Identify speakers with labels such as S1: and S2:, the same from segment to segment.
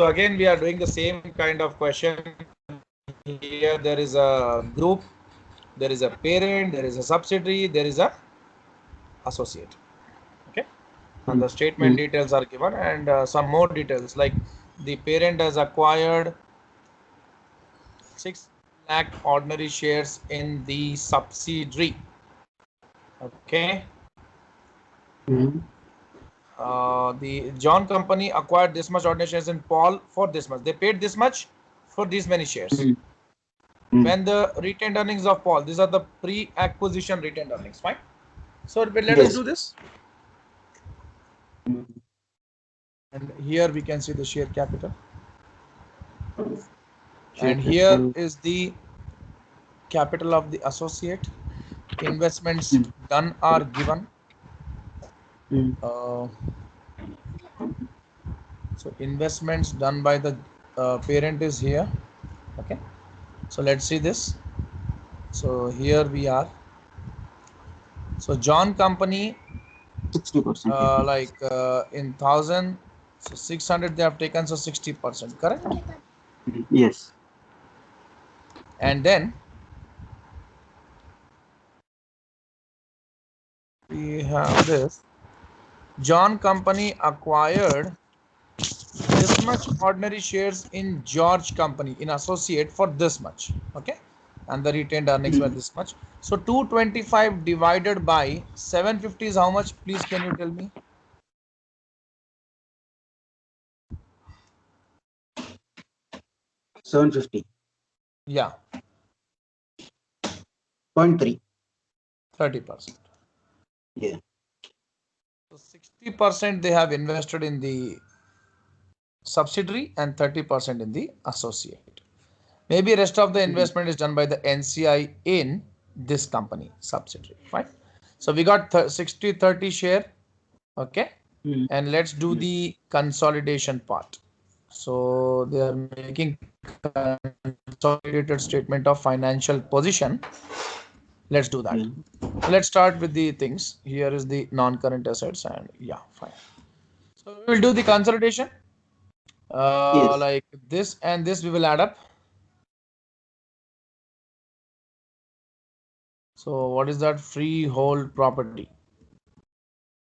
S1: So again, we are doing the same kind of question. Here there is a group, there is a parent, there is a subsidiary, there is a associate. Okay, and the statement details are given, and some more details like the parent has acquired 6 lakh ordinary shares in the subsidiary. Okay. The John company acquired this much ordinary shares in Paul for this much. They paid this much for these many shares. When the retained earnings of Paul, these are the pre-acquisition retained earnings. Fine. So let us do this. And here we can see the share capital. And here is the capital of the associate. Investments done are given. So investments done by the parent is here. Okay. So let's see this. So here we are. So John company 60%. In 1000, so 600 they have taken, so 60%, correct?
S2: Yes.
S1: And then we have this. John company acquired this much ordinary shares in George company in associate for this much. Okay. And the retained earnings were this much. So 225 divided by 750 is how much? Please, can you tell me?
S2: $750.
S1: Yeah.
S2: 0.3.
S1: 30%.
S2: Yeah.
S1: So 60% they have invested in the subsidiary and 30% in the associate. Maybe rest of the investment is done by the NCI in this company subsidiary. Fine. So we got 60-30 share. Okay. And let's do the consolidation part. So they are making consolidated statement of financial position. Let's do that. So let's start with the things. Here is the non-current assets, and yeah, fine. So we will do the consolidation. Like this and this we will add up. So what is that? Freehold property.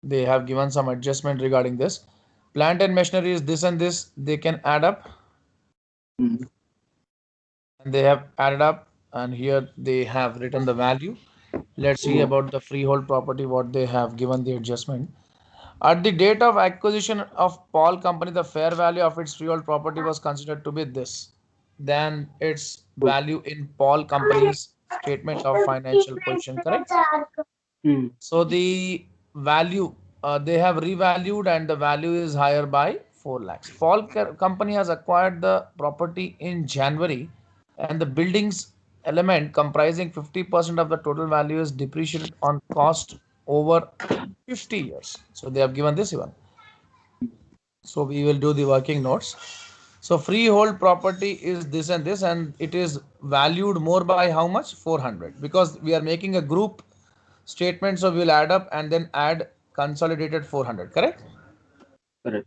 S1: They have given some adjustment regarding this. Plant and machinery is this and this. They can add up. And they have added up, and here they have written the value. Let's see about the freehold property, what they have given the adjustment. At the date of acquisition of Paul company, the fair value of its freehold property was considered to be this. Then its value in Paul company's statement of financial position, correct? So the value they have revalued, and the value is higher by 4 lakhs. Paul company has acquired the property in January, and the buildings element comprising 50% of the total value is depreciated on cost over 50 years. So they have given this one. So we will do the working notes. So freehold property is this and this, and it is valued more by how much? 400, because we are making a group statement. So we will add up and then add consolidated 400, correct?
S2: Correct.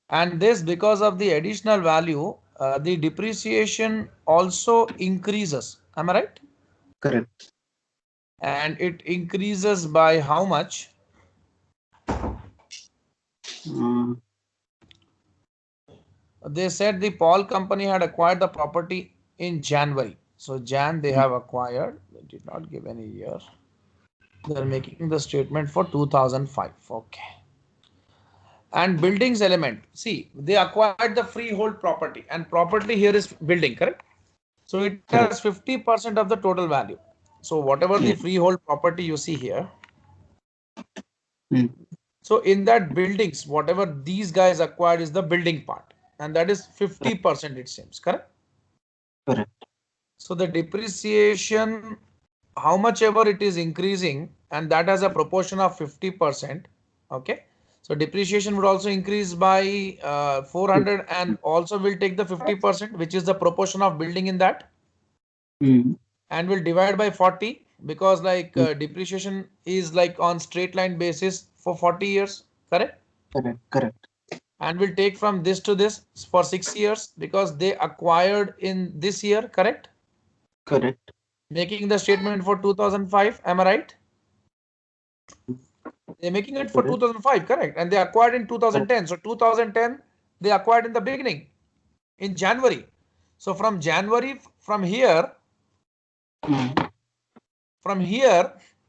S1: And this, because of the additional value, the depreciation also increases. Am I right?
S2: Correct.
S1: And it increases by how much? They said the Paul company had acquired the property in January. So Jan they have acquired. They did not give any year. They are making the statement for 2005. Okay. And buildings element. See, they acquired the freehold property, and property here is building, correct? So it has 50% of the total value. So whatever the freehold property you see here. So in that buildings, whatever these guys acquired is the building part, and that is 50%, it seems, correct?
S2: Correct.
S1: So the depreciation, how much ever it is increasing, and that has a proportion of 50%. Okay. So depreciation would also increase by 400, and also will take the 50%, which is the proportion of building in that, and will divide by 40, because like depreciation is like on straight line basis for 40 years, correct?
S2: Correct. Correct.
S1: And we'll take from this to this for 6 years because they acquired in this year, correct?
S2: Correct.
S1: Making the statement for 2005, am I right? They're making it for
S2: Correct.
S1: 2005, correct? And they acquired in 2010. So 2010, they acquired in the beginning, in January. So from January, from here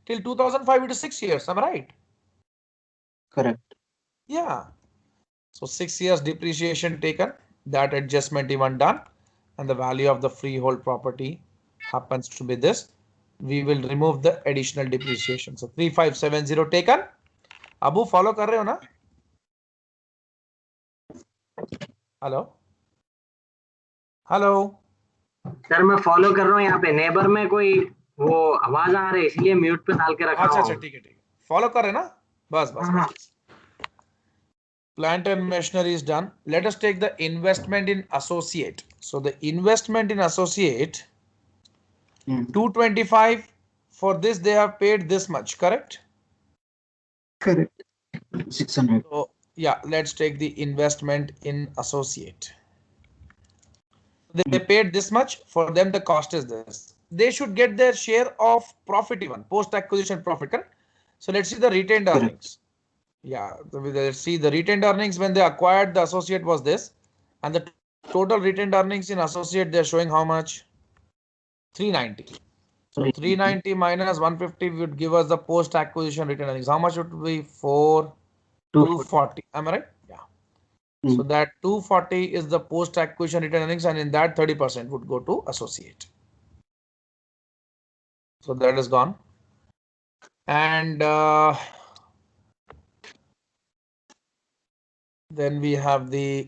S1: till 2005, it is 6 years, am I right?
S2: Correct.
S1: Yeah. So 6 years depreciation taken, that adjustment even done, and the value of the freehold property happens to be this. We will remove the additional depreciation. So 3570 taken. Abu, follow कर रहे हो ना? Hello hello
S3: sir मैं follow कर रहा हूँ। यहाँ पे नेबर में कोई वो आवाज आ रही है इसलिए म्यूट पे डाल के रखा
S1: अच्छा
S3: हुआ
S1: अच्छा
S3: हूँ।
S1: ठीक है फॉलो कर रहे हैं ना बस बस
S3: हाँ।
S1: बस plant and machinery is done. Let us take the investment in associate. So the investment in associate 225, for this they have paid this much, correct?
S2: Correct. 600.
S1: So yeah, let's take the investment in associate. They paid this much, for them the cost is this. They should get their share of profit even, post-acquisition profit, correct? So let's see the retained
S2: Correct.
S1: earnings. Yeah, so let's see the retained earnings when they acquired the associate was this, and the total retained earnings in associate they're showing how much? 390. So 390 minus 150 would give us the post-acquisition retained earnings. How much would be 240? Am I right? Yeah. So that 240 is the post-acquisition retained earnings, and in that 30% would go to associate. So that is gone. And then we have the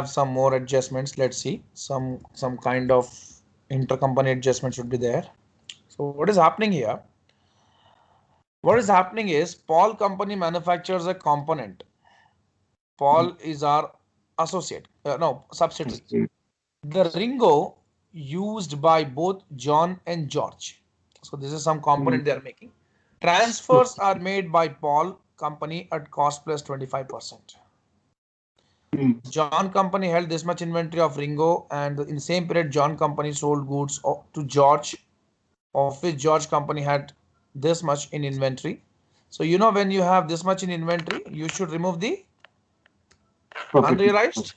S1: some more adjustments. Let's see, some kind of intercompany adjustment should be there. So what is happening here? What is happening is Paul company manufactures a component. Paul is our associate, no, subsidiary. The Ringo used by both John and George. So this is some component they are making. Transfers are made by Paul company at cost plus 25%. John company held this much inventory of Ringo, and in the same period, John company sold goods to George, of which George company had this much in inventory. So you know when you have this much in inventory, you should remove the
S2: Profit.
S1: unrealized.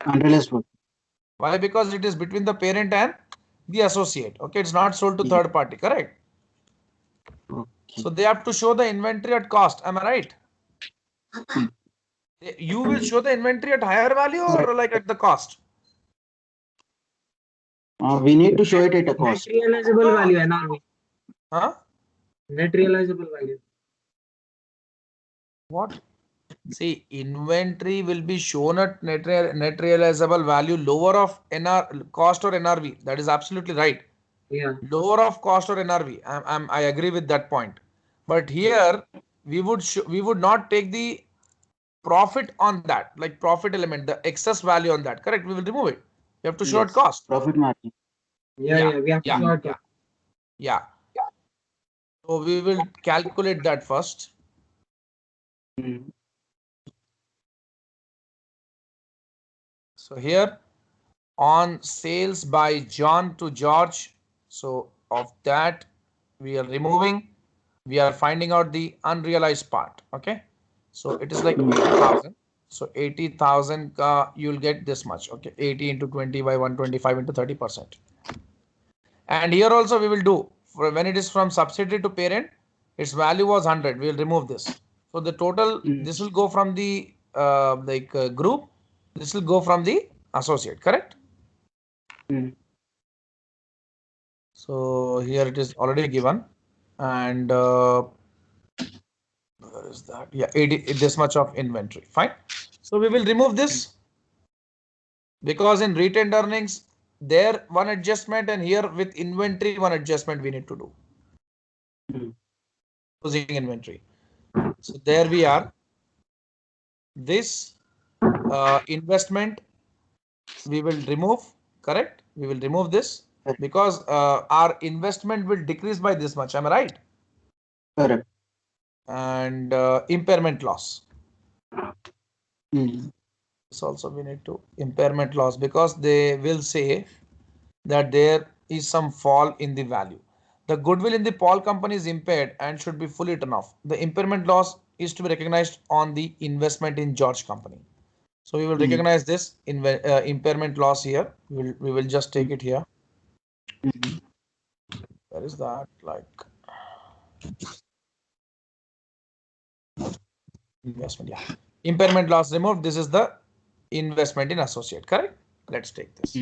S2: Unrealized profit.
S1: Why? Because it is between the parent and the associate. Okay, it's not sold to third party, correct?
S2: Okay.
S1: So they have to show the inventory at cost. Am I right? You will show the inventory at higher value or like at the cost?
S2: We need to show it at a
S3: Net
S2: cost.
S3: realizable value NRV.
S1: Huh?
S3: Net realizable value.
S1: What? See, inventory will be shown at net realizable value lower of cost or NRV. That is absolutely right.
S3: Yeah.
S1: Lower of cost or NRV. I agree with that point. But here we would not take the profit on that, like profit element, the excess value on that. Correct? We will remove it. You have to show at cost.
S2: Profit margin.
S3: Yeah. We have to show it.
S1: Yeah. So we will calculate that first. So here on sales by John to George. So of that we are removing. We are finding out the unrealized part. Okay. So it is like 80,000. So 80,000 you'll get this much. Okay. 80 into 20 by 125 into 30%. And here also we will do for when it is from subsidiary to parent, its value was 100. We will remove this. So the total, this will go from the group. This will go from the associate, correct? So here it is already given, and where is that? Yeah, 80, this much of inventory. Fine. So we will remove this because in retained earnings, there one adjustment, and here with inventory one adjustment we need to do. Closing inventory. So there we are. This investment we will remove, correct? We will remove this, because our investment will decrease by this much. Am I right?
S2: Correct.
S1: And impairment loss.
S2: Mm.
S1: This also we need to impairment loss, because they will say that there is some fall in the value. The goodwill in the Paul company is impaired and should be fully written off. The impairment loss is to be recognized on the investment in George company. So we will recognize this impairment loss here. We will just take it here. Where is that? Like investment, yeah. Impairment loss removed. This is the investment in associate, correct? Let's take this.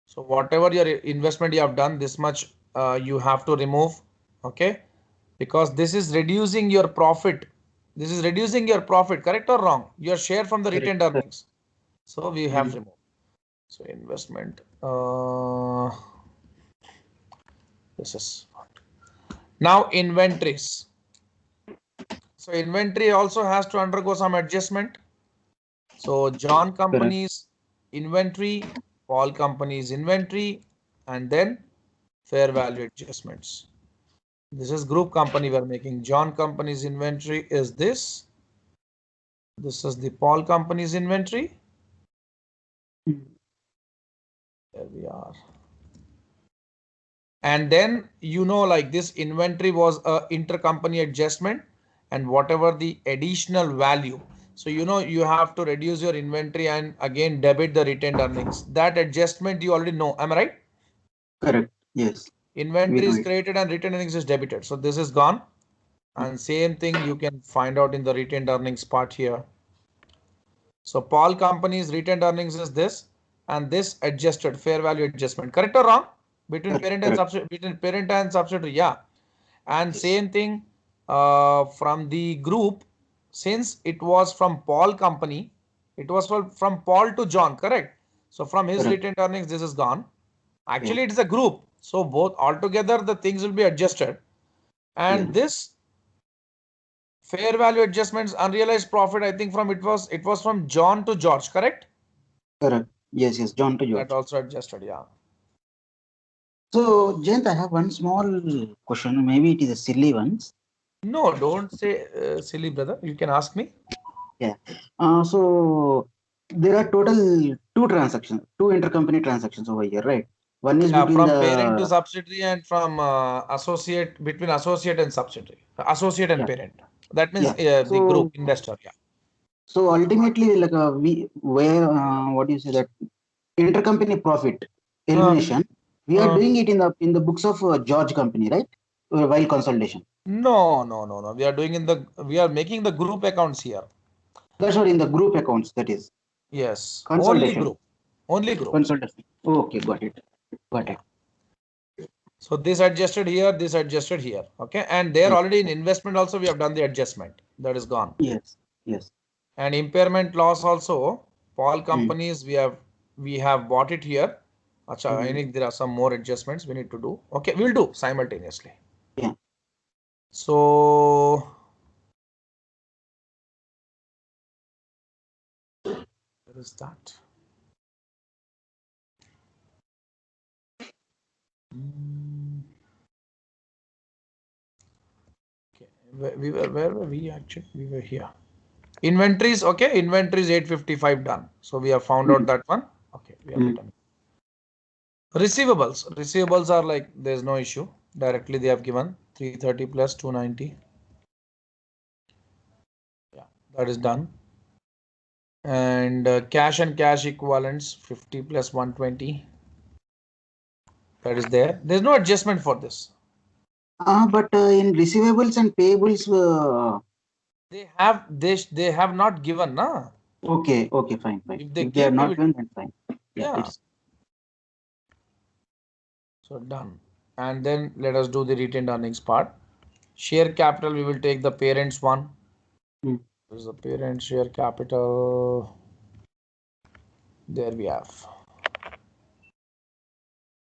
S1: So whatever your investment you have done, this much you have to remove, okay? Because this is reducing your profit. This is reducing your profit, correct or wrong? Your share from the retained earnings. So we have to remove. So investment. This is now inventories. So inventory also has to undergo some adjustment. So John company's inventory, Paul company's inventory, and then fair value adjustments. This is group company we're making. John company's inventory is this. This is the Paul company's inventory. There we are. And then, like this inventory was a intercompany adjustment, and whatever the additional value. So, you have to reduce your inventory and again debit the retained earnings. That adjustment you already know. Am I right?
S2: Correct. Yes.
S1: Inventory is created and retained earnings is debited. So this is gone. And same thing you can find out in the retained earnings part here. So Paul company's retained earnings is this, and this adjusted fair value adjustment. Correct or wrong? Between parent and subsidiary, yeah. And same thing from the group, since it was from Paul company, it was from Paul to John, correct? So from his retained earnings, this is gone. Actually, it is a group. So both altogether the things will be adjusted. And this fair value adjustments, unrealized profit, I think it was from John to George, correct?
S2: Correct. Yes, John to George.
S1: That also adjusted, yeah.
S2: So, Jayant, I have one small question. Maybe it is a silly one.
S1: No, don't say silly, brother. You can ask me.
S2: Yeah. So there are total two intercompany transactions over here, right? One is between
S1: from
S2: the
S1: parent to subsidiary and from associate, between associate and subsidiary, associate and parent. That means the group investor, yeah.
S2: So ultimately, like what do you say, that intercompany profit elimination, we are doing it in the books of George company, right? While consolidation.
S1: No. We are making the group accounts here.
S2: That's what in the group accounts, that is.
S1: Yes.
S2: Consolidation.
S1: Only group.
S2: Consolidation. Okay, got it.
S1: So this adjusted here, this adjusted here. Okay. And there already in investment also we have done the adjustment. That is gone.
S2: Yes.
S1: And impairment loss also, Paul companies, we have bought it here. Acha, I think there are some more adjustments we need to do. Okay, we'll do simultaneously.
S2: Yeah.
S1: So where is that? Okay, where were we actually? We were here. Inventories, okay. Inventories 855 done. So we have found out that one. Okay, we have written. Receivables are like there's no issue. Directly they have given 330 plus 290. Yeah, that is done. And cash and cash equivalents 50 plus 120. That is there. There's no adjustment for this.
S2: But in receivables and payables,
S1: they have not given, na?
S2: Okay, fine.
S1: If they
S2: are not given, then fine.
S1: Yeah. So done. And then let us do the retained earnings part. Share capital, we will take the parents one. This is the parent share capital. There we have.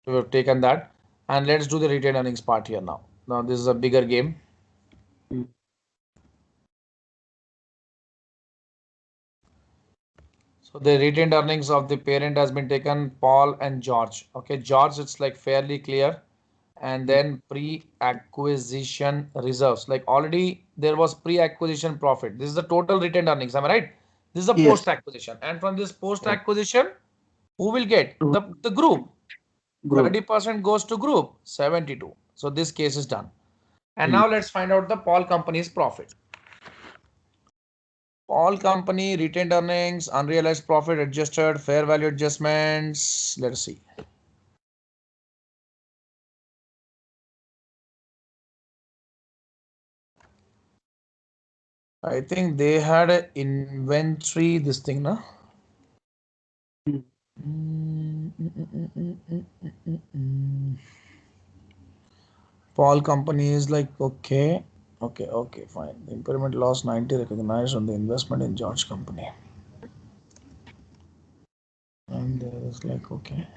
S1: We have taken that. And let's do the retained earnings part here now. Now this is a bigger game. So So the retained earnings of the parent has been taken, Paul and George. Okay, George, it's like fairly clear. And then pre-acquisition reserves. Like already there was pre-acquisition profit. This is the total retained earnings. Am I right? This is the
S2: Yes.
S1: post-acquisition. And from this post-acquisition, who will get? The group.
S2: Group.
S1: 20% goes to group, 72. So this case is done. And now let's find out the Paul company's profit. Paul company retained earnings, unrealized profit adjusted, fair value adjustments. Let's see. I think they had an inventory, this thing, no? Paul company is like, okay, fine. The impairment loss 90 recognized on the investment in George company. And there is like, okay.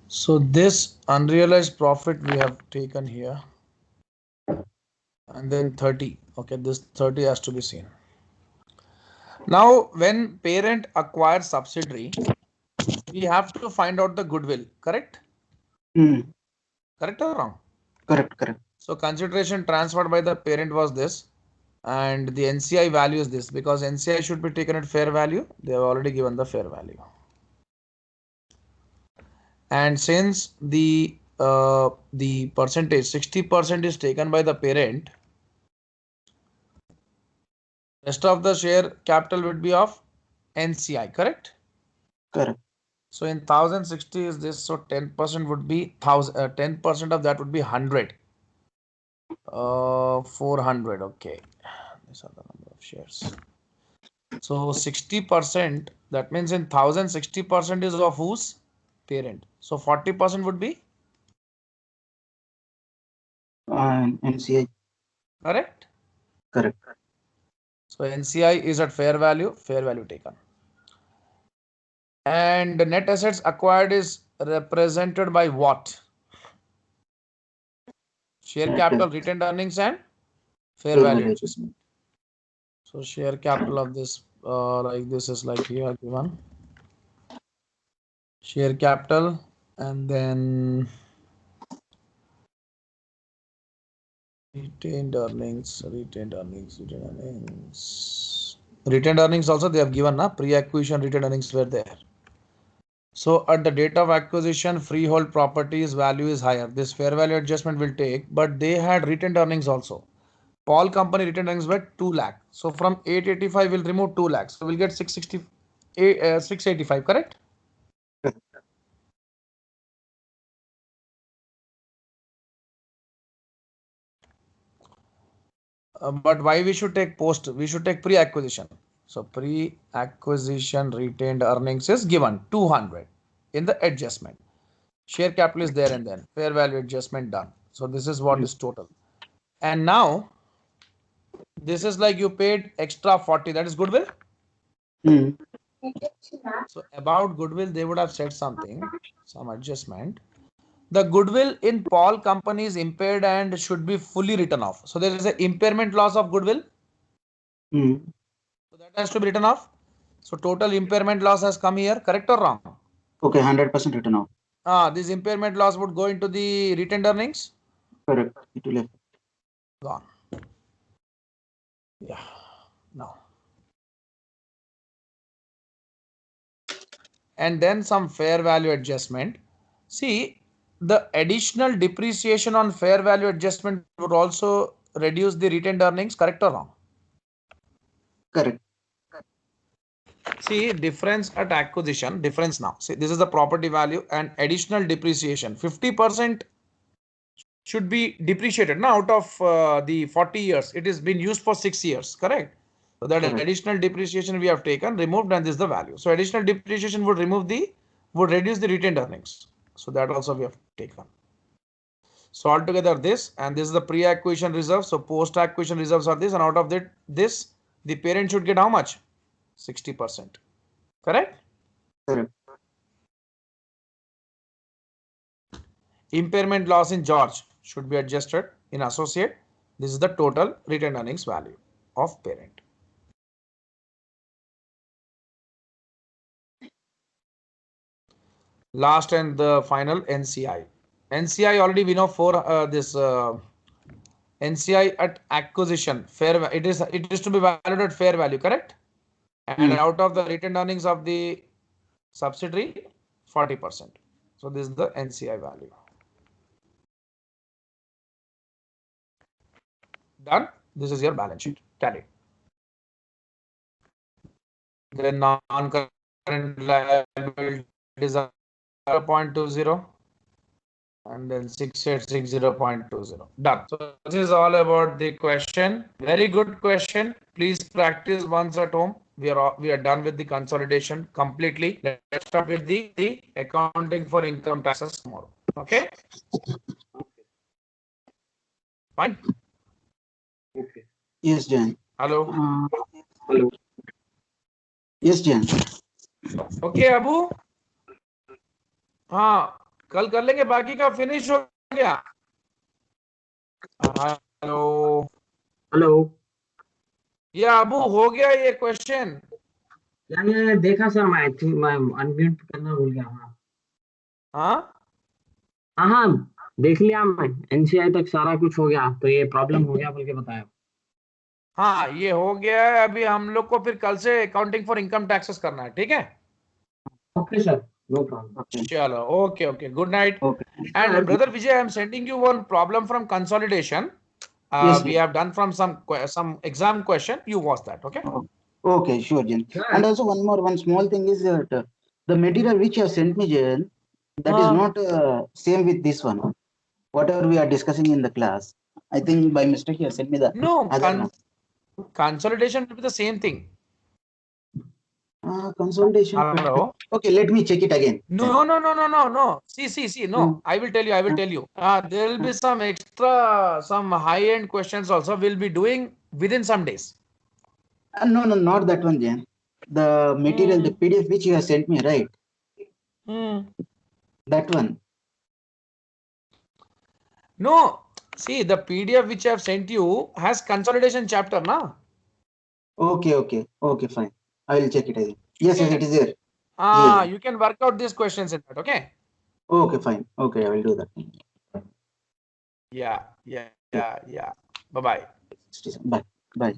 S1: So this unrealized profit we have taken here. And then 30. Okay, this 30 has to be seen. Now, when parent acquires subsidiary, we have to find out the goodwill, correct? Correct or wrong?
S2: Correct.
S1: So consideration transferred by the parent was this, and the NCI value is this, because NCI should be taken at fair value. They have already given the fair value. And since the percentage 60% is taken by the parent, rest of the share capital would be of NCI, correct?
S2: Correct.
S1: So in 1060 is this, so 10% would be 10% of that would be 100. 400. Okay, these are the number of shares. So 60%, that means in 1000 60% is of whose? Parent. So 40% would be
S2: NCI.
S1: correct. So NCI is at fair value taken. And the net assets acquired is represented by what? Share capital, retained earnings, and fair value adjustment. So share capital of this, like this is like here given. Share capital, and then retained earnings. Retained earnings also they have given, na? Pre-acquisition retained earnings were there. So at the date of acquisition, freehold properties value is higher. This fair value adjustment will take, but they had retained earnings also. Paul company retained earnings were 2 lakh. So from 885 we'll remove 2 lakhs. So we'll get 685, correct? But why we should take post? We should take pre-acquisition. So pre-acquisition retained earnings is given 200 in the adjustment. Share capital is there and then fair value adjustment done. So this is what is total. And now this is like you paid extra 40. That is goodwill. So about goodwill, they would have said something, some adjustment. The goodwill in Paul company is impaired and should be fully written off. So there is an impairment loss of goodwill. So that has to be written off. So total impairment loss has come here, correct or wrong?
S2: Okay, 100% written off.
S1: This impairment loss would go into the retained earnings.
S2: Correct. It will have
S1: Gone. Yeah. Now. And then some fair value adjustment. See, the additional depreciation on fair value adjustment would also reduce the retained earnings, correct or wrong?
S2: correct.
S1: See, difference at acquisition, difference now. See, this is the property value and additional depreciation. 50% should be depreciated now out of the 40 years. It has been used for 6 years, correct? So that additional depreciation we have taken, removed, and this is the value. So additional depreciation would reduce the retained earnings. So that also we have taken. So altogether this, and this is the pre-acquisition reserve. So post-acquisition reserves are this, and out of this, the parent should get how much? 60%. Correct?
S2: Correct.
S1: Impairment loss in George should be adjusted in associate. This is the total retained earnings value of parent. Last and the final NCI. NCI already we know for this NCI at acquisition fair. It is to be valued at fair value, correct? And out of the retained earnings of the subsidiary, 40%. So this is the NCI value. Done. This is your balance sheet. Tally. Then non-current liabilities are 0.20 and then 6860.20. Done. So this is all about the question. Very good question. Please practice once at home. We are done with the consolidation completely. Let's start with the accounting for income taxes tomorrow. Okay. Fine.
S3: Okay.
S2: Yes, Jan.
S1: Hello.
S3: Hello.
S2: Yes, Jan.
S1: Okay, Abu. हाँ, कल कर लेंगे, बाकी का finish हो गया. Hello.
S3: Hello.
S1: या अबू हो गया ये क्वेश्चन.
S3: यार मैंने देखा सर, मैं अनम्यूट करना भूल गया.
S1: हाँ
S3: हाँ, देख लिया मैं. एनसीआई तक सारा कुछ हो गया, तो ये प्रॉब्लम हो गया बोल के बताया.
S1: हाँ, ये हो गया है. अभी हम लोग को फिर कल से अकाउंटिंग फॉर इनकम टैक्सेस करना है. ठीक है.
S3: Okay sir, no problem.
S1: चलो. Okay okay. Good night.
S2: Okay.
S1: And brother Vijay, I am sending you one problem from consolidation.
S2: Yes,
S1: We
S2: Jan.
S1: have done from some exam question. You watch that. Okay.
S2: Okay, sure, Jan.
S3: Sure.
S2: And also one small thing is that the material which you have sent me, Jan, that is not same with this one. Whatever we are discussing in the class, I think by mistake you have sent me the
S1: No,
S2: other one.
S1: consolidation will be the same thing.
S2: Consolidation.
S1: Hello.
S2: Okay, let me check it again.
S1: No. See. No, I will tell you. There will be some extra, some high-end questions also we'll be doing within some days.
S2: No, not that one, Jan. The material, the PDF which you have sent me, right? That one.
S1: No, see the PDF which I have sent you has consolidation chapter, na?
S2: Okay, fine. I will check it again. Yes, it is there.
S1: You can work out these questions in that, okay?
S2: Okay, fine. Okay, I will do that.
S1: Yeah. Bye-bye.
S2: Bye.